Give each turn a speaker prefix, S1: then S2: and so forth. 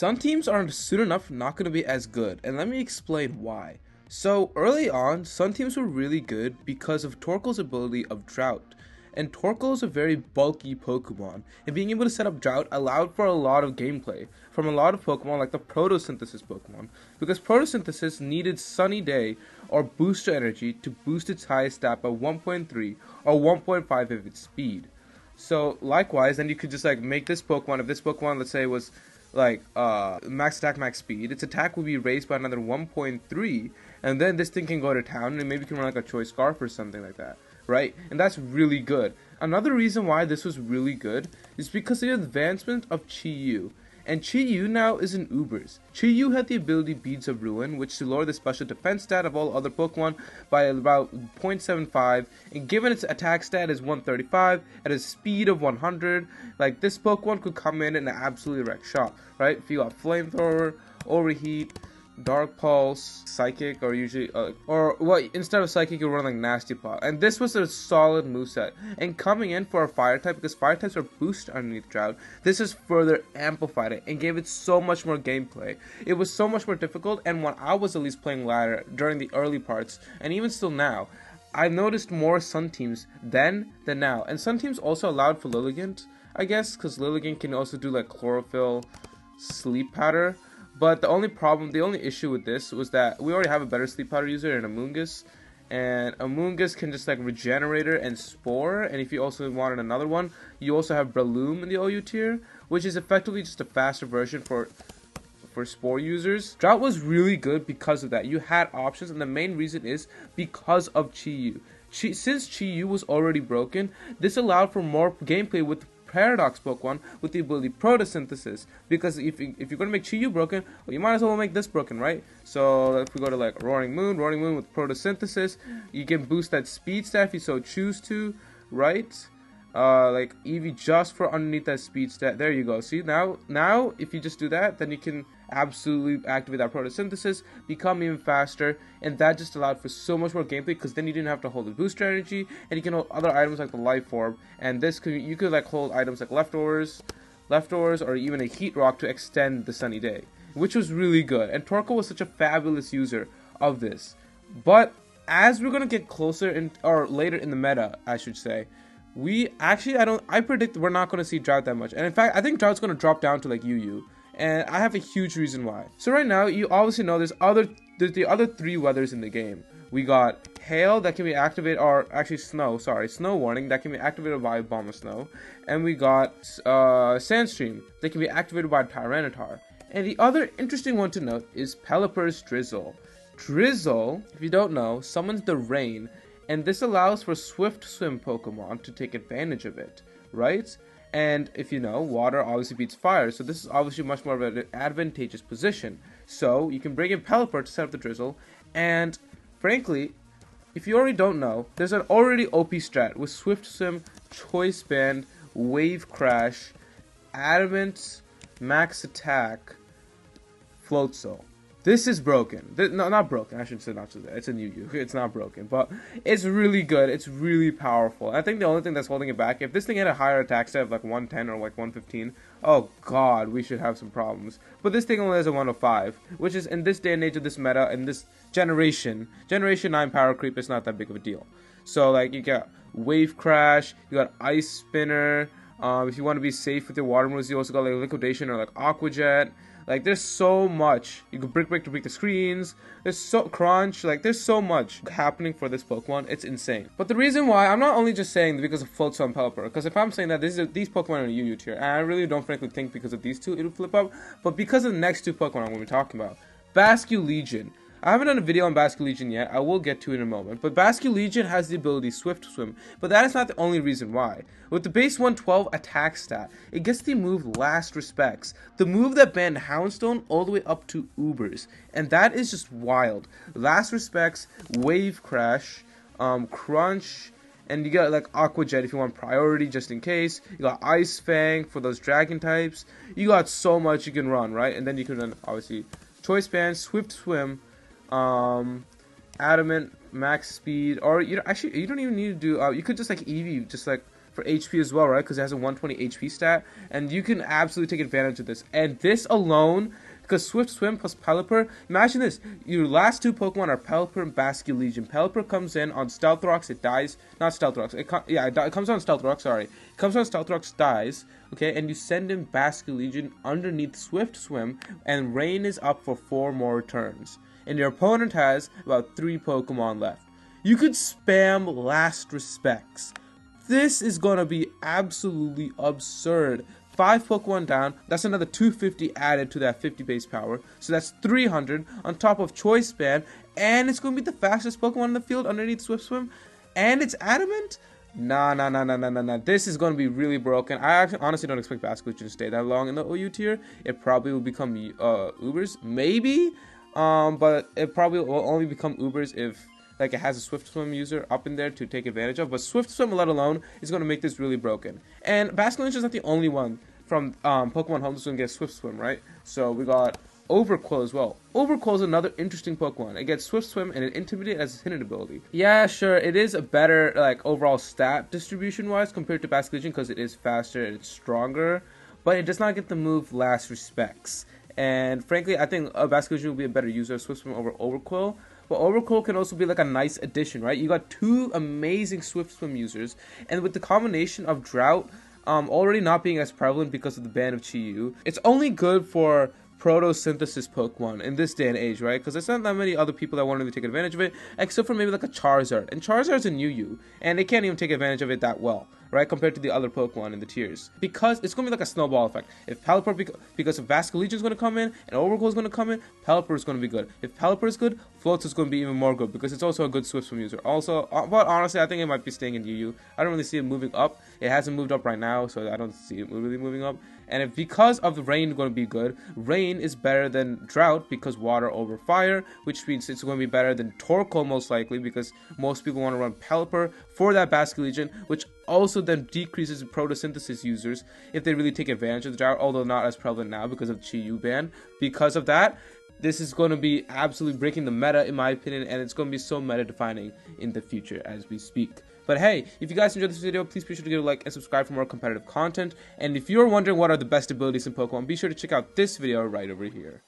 S1: Some teams are soon enough not going to be as good, and let me explain why. So early on, some teams were really good because of Torkoal's ability of Drought. And Torkoal is a very bulky Pokemon, and being able to set up Drought allowed for a lot of gameplay from a lot of Pokemon like the Photosynthesis Pokemon, because Photosynthesis needed Sunny Day or Booster Energy to boost its highest stat by 1.3 or 1.5 of its speed. So likewise, then you could just like make this Pokemon, if this Pokemon let's say was like max attack, max speed, its attack will be raised by another 1.3, and then this thing can go to town and maybe you can run like a Choice Scarf or something like that, right? And that's really good. Another reason why this was really good is because of the advancement of Chi-Yu. And Chi-Yu now is in Ubers. Chi-Yu had the ability Beads of Ruin, which to lower the special defense stat of all other Pokemon by about 0.75, and given its attack stat is 135, at a speed of 100, like this Pokemon could come in and absolutely wreck shop, right? If you got Flamethrower, Overheat, Dark Pulse, Psychic, or usually, instead of Psychic, you run like Nasty Paw. And this was a solid moveset. And coming in for a Fire type, because Fire types are boosted underneath Drought, this has further amplified it and gave it so much more gameplay. It was so much more difficult, and when I was at least playing ladder during the early parts, and even still now, I've noticed more Sun teams then than now. And Sun teams also allowed for Lilligant, I guess, because Lilligant can also do like Chlorophyll, Sleep Powder. But the only issue with this was that we already have a better Sleep Powder user in Amoonguss, and Amoonguss can just like Regenerator and Spore, and if you also wanted another one, you also have Breloom in the OU tier, which is effectively just a faster version for Spore users. Drought was really good because of that. You had options, and the main reason is because of Chi-Yu. Since Chi-Yu was already broken, this allowed for more gameplay with Paradox Pokemon with the ability Photosynthesis, because if you're going to make Chi-Yu broken, well, you might as well make this broken, right? So if we go to like Roaring Moon with Photosynthesis, you can boost that speed stat if you so choose to, right? Like Eevee just for underneath that speed stat. There you go. See, now if you just do that, then you can absolutely activate that Photosynthesis, become even faster, and that just allowed for so much more gameplay, because then you didn't have to hold the booster energy, and you can hold other items like the Life Orb, and you could like hold items like leftovers, or even a Heat Rock to extend the Sunny Day, which was really good. And Torkoal was such a fabulous user of this. But as we're gonna get closer or later in the meta, I should say, I predict we're not gonna see Drought that much, and in fact, I think Drought's gonna drop down to like UU. And I have a huge reason why. So right now, you obviously know there's the other three weathers in the game. We got Hail that can be activated, or actually Snow Warning that can be activated by Bomb of Snow. And we got Sandstream that can be activated by Tyranitar. And the other interesting one to note is Pelipper's Drizzle. Drizzle, if you don't know, summons the rain, and this allows for Swift Swim Pokemon to take advantage of it, right? And if you know, water obviously beats fire, so this is obviously much more of an advantageous position. So you can bring in Pelipper to set up the Drizzle, and frankly, if you already don't know, there's an already OP strat with Swift Swim, Choice Band, Wave Crash, Adamant, Max Attack, Float Soul. This is broken. No, not broken. I shouldn't say not so. It's a new U. It's not broken, but it's really good. It's really powerful. I think the only thing that's holding it back, if this thing had a higher attack stat of like 110 or like 115, oh god, we should have some problems. But this thing only has a 105, which is in this day and age of this meta, in this Generation 9 power creep, it's not that big of a deal. So like you got Wave Crash, you got Ice Spinner. If you want to be safe with your water moves, you also got like Liquidation or like Aqua Jet. Like, there's so much. You can break to break the screens. There's there's so much happening for this Pokemon. It's insane. But the reason why, I'm not only just saying because of Float Zone and Pelipper, because if I'm saying that these Pokemon are in UU tier, and I really don't frankly think because of these two it'll flip up, but because of the next two Pokemon I'm going to be talking about. Basculegion. I haven't done a video on Basculegion yet. I will get to it in a moment. But Basculegion has the ability Swift Swim. But that is not the only reason why. With the base 112 attack stat, it gets the move Last Respects. The move that banned Houndstone all the way up to Ubers. And that is just wild. Last Respects, Wave Crash, Crunch, and you got like Aqua Jet if you want priority just in case. You got Ice Fang for those dragon types. You got so much you can run, right? And then you can run, obviously, Choice Band, Swift Swim, Adamant, Max Speed, or you don't even need to do. You could just like Eevee, just like for HP as well, right? Because it has a 120 HP stat, and you can absolutely take advantage of this. And this alone, because Swift Swim plus Pelipper, imagine this, your last two Pokemon are Pelipper and Basculegion. Pelipper comes in on Stealth Rocks, it dies, not Stealth Rocks, it comes on Stealth Rocks, sorry. It comes on Stealth Rocks, dies, okay, and you send in Basculegion underneath Swift Swim, and Rain is up for 4 more turns. And your opponent has about 3 Pokemon left. You could spam Last Respects. This is gonna be absolutely absurd. 5 Pokemon down, that's another 250 added to that 50 base power, so that's 300 on top of Choice Band, and it's going to be the fastest Pokemon in the field underneath Swift Swim, and it's Adamant? Nah, this is going to be really broken. I actually honestly don't expect Basculegion to stay that long in the OU tier. It probably will become Ubers, maybe, but it probably will only become Ubers if like it has a Swift Swim user up in there to take advantage of, but Swift Swim, let alone, is going to make this really broken. And Basculegion is not the only one from Pokemon Home that's going to get Swift Swim, right? So we got Overqwil as well. Overqwil is another interesting Pokemon. It gets Swift Swim and it Intimidate as its hidden ability. Yeah, sure, it is a better like overall stat distribution-wise compared to Basculegion because it is faster and it's stronger, but it does not get the move Last Respects. And frankly, I think Basculegion will be a better user of Swift Swim over Overqwil. But Torkoal can also be like a nice addition, right? You got 2 amazing Swift Swim users, and with the combination of Drought already not being as prevalent because of the ban of Chi-Yu, it's only good for photosynthesis Pokemon in this day and age, right? Because there's not that many other people that want to really take advantage of it, except for maybe like a Charizard. And Charizard's a Yu-Yu, and they can't even take advantage of it that well, right? Compared to the other Pokemon in the tiers. Because it's going to be like a snowball effect. If Pelipper, because if Basculegion is going to come in, and Overqwil is going to come in, Pelipper is going to be good. If Pelipper is good, Floats is going to be even more good, because it's also a good Swift Swim user. Also, but honestly, I think it might be staying in Yu-Yu. I don't really see it moving up. It hasn't moved up right now, so I don't see it really moving up. And if because of the Rain going to be good, Rain is better than Drought because water over fire, which means it's going to be better than Torkoal most likely because most people want to run Pelipper for that Basculegion, which also then decreases photosynthesis users if they really take advantage of the Drought, although not as prevalent now because of the Chi-Yu ban. Because of that, this is going to be absolutely breaking the meta in my opinion, and it's going to be so meta defining in the future as we speak. But hey, if you guys enjoyed this video, please be sure to give a like and subscribe for more competitive content. And if you're wondering what are the best abilities in Pokemon, be sure to check out this video right over here.